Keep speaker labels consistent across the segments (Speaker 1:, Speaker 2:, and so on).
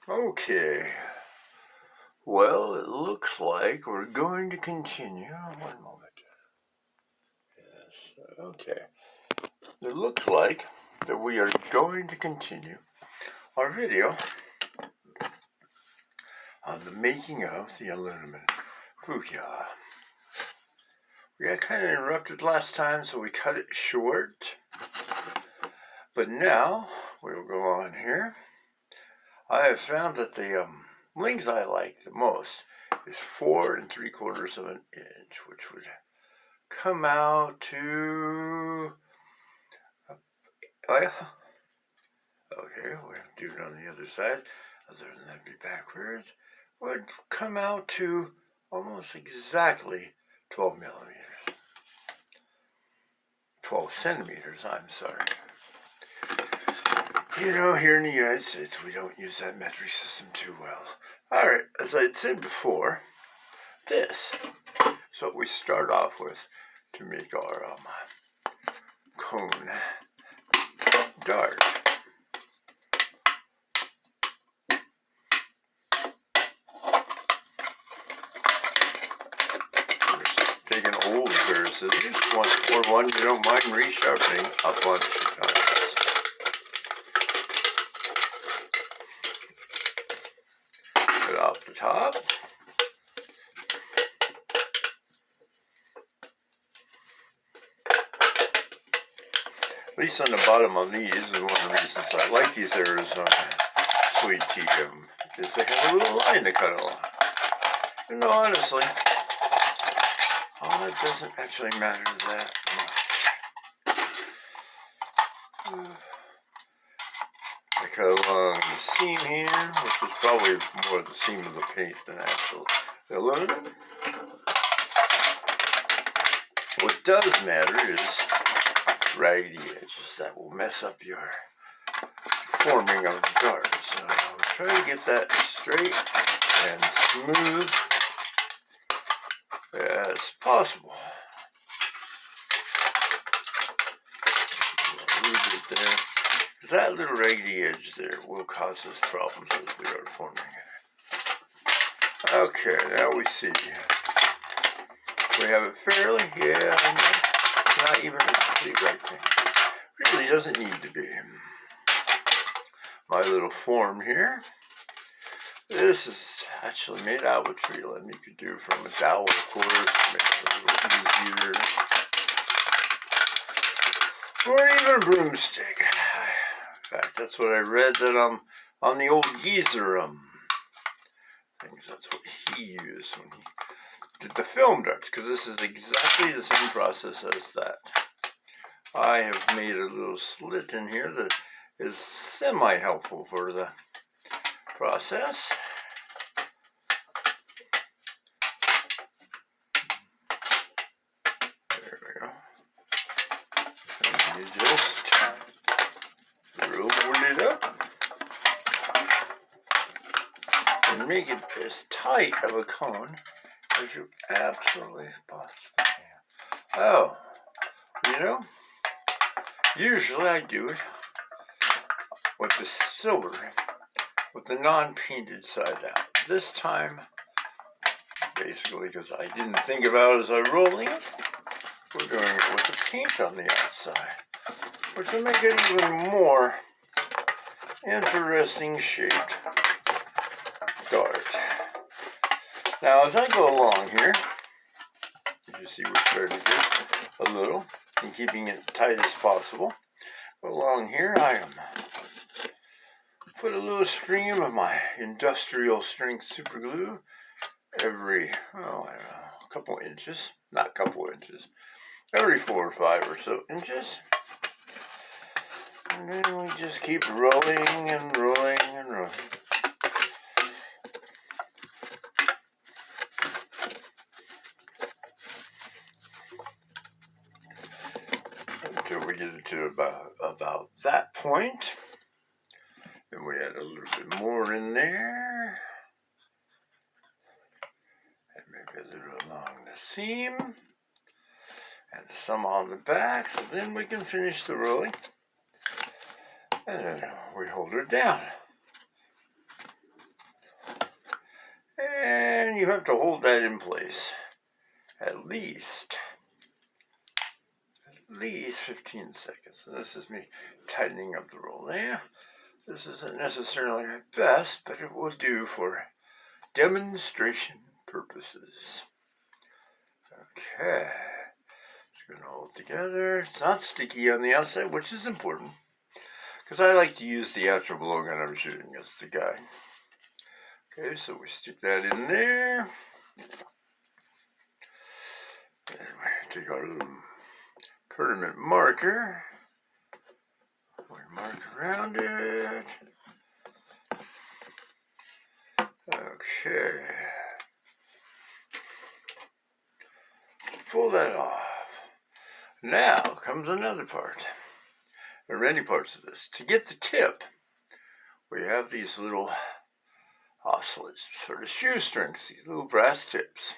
Speaker 1: Okay, well, it looks like we're going to continue. One moment. Yes, okay. It looks like that we are going to continue our video on the making of the aluminum fukibarri. We got kind of interrupted last time, so we cut it short. But now, we'll go on here. I have found that the length I like the most is 4 3/4 of an inch, which would come out to, well, okay, we'll do it on the other side, other than that'd be backwards, would come out to almost exactly 12 millimeters. 12 centimeters, I'm sorry. You know, here in the United States, we don't use that metric system too well. Alright, as I had said before, this is what we start off with to make our cone dart. Take an old pair of scissors, or one you don't mind resharpening a bunch of times. Put off the top. At least on the bottom on these is one of the reasons I like these Arizona sweet tea is they have a little line to cut along. And no, honestly, it doesn't actually matter that much. I cut along the seam here, which is probably more the seam of the paint than actual aluminum. What does matter is raggedy edges that will mess up your forming of the dart. So we'll try to get that straight and smooth as possible. Leave it there. That little raggedy edge there will cause us problems as we are forming it. Okay, now we see. We have it fairly, not even a complete rectangle. Really doesn't need to be. My little form here. This is actually made out of a tree limb. You could do from a dowel, of course, to make it a little easier. Or even a broomstick. In fact, that's what I read that on the old geezer things. That's what he used when he did the film darts, because this is exactly the same process as that. I have made a little slit in here that is semi-helpful for the process. There we go. And you just roll it up and make it as tight of a cone as you absolutely possibly can. Oh, you know, usually I do it with the silver, with the non-painted side out. This time, basically because I didn't think about it as I was rolling it, we're doing it with the paint on the outside, which will make it even more interesting shaped dart. Now as I go along here, as you see we're starting to get a little and keeping it tight as possible. Go along here, I am put a little stream of my industrial strength super glue every, I don't know, a couple inches, not a couple inches, every 4 or 5 or so inches. And then we just keep rolling and rolling and rolling. Until we get it to about that point. Then we add a little bit more in there. And maybe a little along the seam. And some on the back. So then we can finish the rolling. And then we hold it down. And you have to hold that in place at least 15 seconds. And this is me tightening up the roll there. This isn't necessarily my best, but it will do for demonstration purposes. Okay. Just going to hold it together. It's not sticky on the outside, which is important, because I like to use the actual blowgun I'm shooting as the guide. Okay, so we stick that in there. And we take our little permanent marker. We mark around it. Okay. Pull that off. Now comes another part. There are many parts of this. To get the tip, we have these little oscillators, sort of shoestrings, these little brass tips.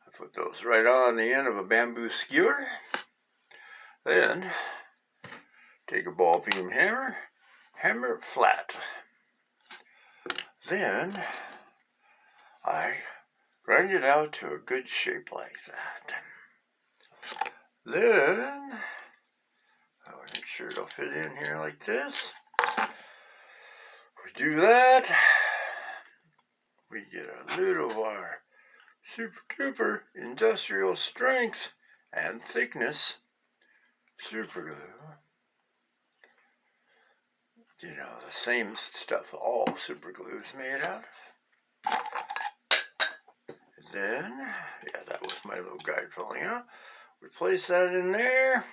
Speaker 1: I put those right on the end of a bamboo skewer. Then take a ball peen hammer, hammer it flat. Then I grind it out to a good shape like that. Then I will make sure it'll fit in here like this. We do that. We get a little of our super duper industrial strength and thickness super glue. You know, the same stuff all super glue is made out of. Then, yeah, that was my little guide falling out. We place that in there.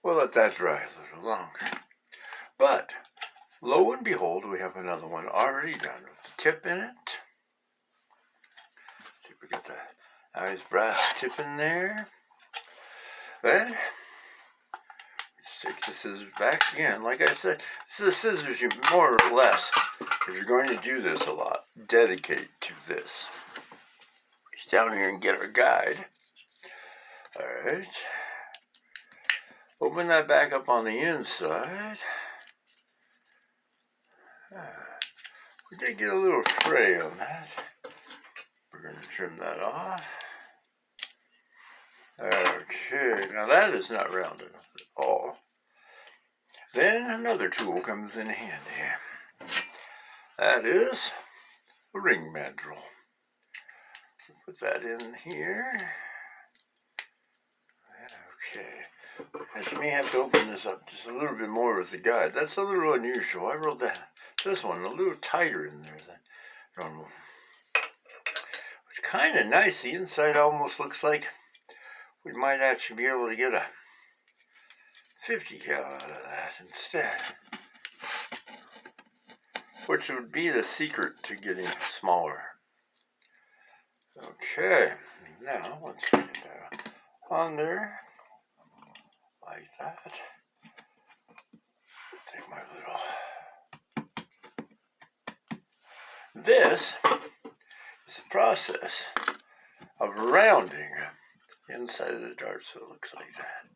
Speaker 1: We'll let that dry a little longer. But, lo and behold, we have another one already done with the tip in it. See if we got the nice brass tip in there. Then, take the scissors back again. Like I said, this is the scissors you more or less, if you're going to do this a lot, dedicate to this. Reach down here and get our guide. Alright. Open that back up on the inside. We did get a little fray on that. We're going to trim that off. Okay, now that is not round enough at all. Then another tool comes in handy. That is a ring mandrel. Put that in here. Okay. I may have to open this up just a little bit more with the guide. That's a little unusual. I rolled this one a little tighter in there than normal. It's kind of nice. The inside almost looks like we might actually be able to get a 50 cal out of that instead, which would be the secret to getting smaller. Okay, now once we get that on there, like that, take my little, this is the process of rounding inside of the dart so it looks like that.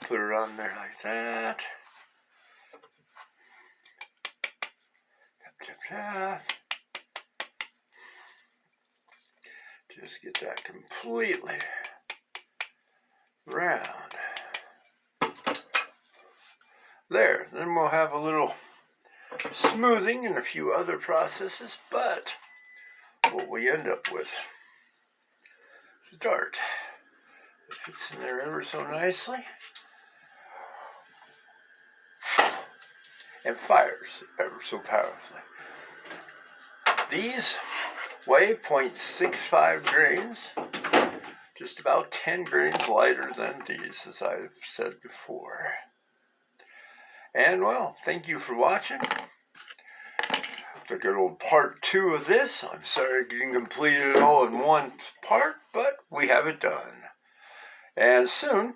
Speaker 1: Put it on there like that. Tap, tap, tap. Just get that completely round. There, then we'll have a little smoothing and a few other processes, but what we end up with is a dart. It fits in there ever so nicely and fires ever so powerfully. These weigh 0.65 grains, just about 10 grains lighter than these, as I've said before. And well, thank you for watching. The good old part 2 of this. I'm sorry I didn't complete it all in one part, but we have it done. And soon,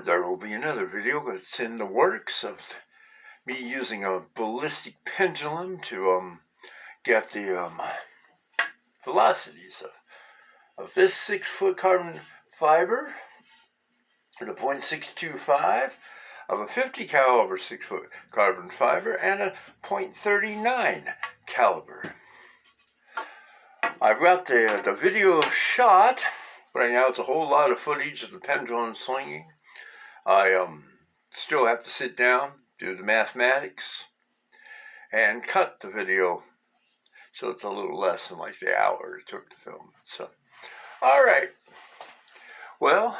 Speaker 1: there will be another video that's in the works of me using a ballistic pendulum to get the velocities of this 6-foot carbon fiber, the .625, of a 50 caliber 6-foot carbon fiber, and a .39 caliber. I've got the video shot. Right now it's a whole lot of footage of the pendulum swinging. I still have to sit down, do the mathematics, and cut the video so it's a little less than like the hour it took to film it. So, all right. Well,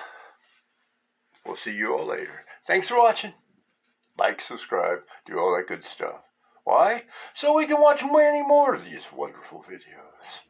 Speaker 1: we'll see you all later. Thanks for watching. Like, subscribe, do all that good stuff. Why? So we can watch many more of these wonderful videos.